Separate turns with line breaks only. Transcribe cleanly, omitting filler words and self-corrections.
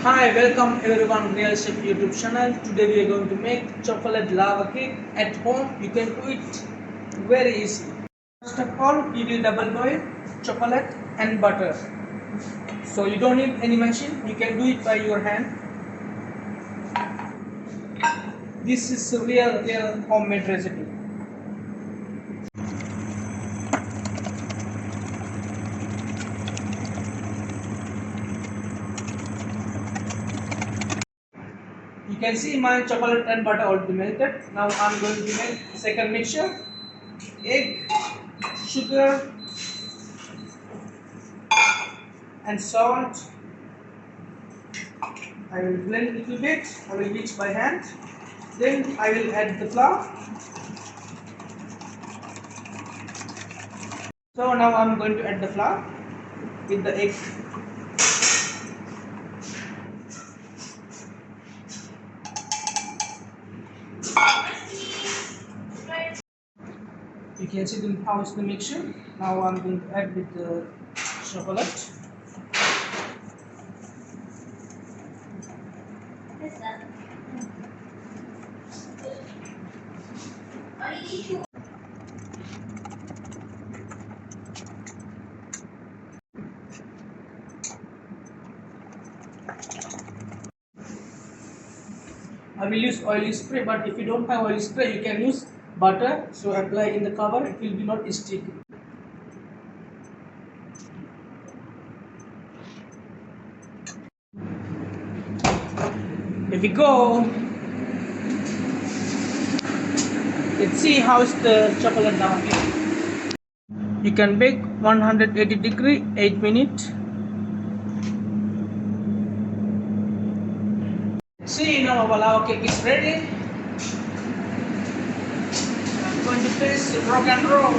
Hi, welcome everyone Real Chef YouTube channel. Today we are going to make chocolate lava cake at home. You can do it very easy. First of all, we will double boil chocolate and butter. So you don't need any machine. You can do it by your hand. This is a real homemade recipe. You can see my chocolate and butter already melted. Now I'm going to make second mixture. Egg, sugar and salt. I will blend a little bit. I will mix by hand. Then I will add the flour. So now I'm going to add the flour with the egg. You can see how is the mixture. Now I'm going to add with the chocolate. I will use oil spray, but if you don't have oil spray, you can use butter. So apply in the cover, it will be not sticky. If we go, let's see how's the chocolate now. You can bake 180 degree 8 minutes. See now our lava cake is ready. I'm going to place rock and roll.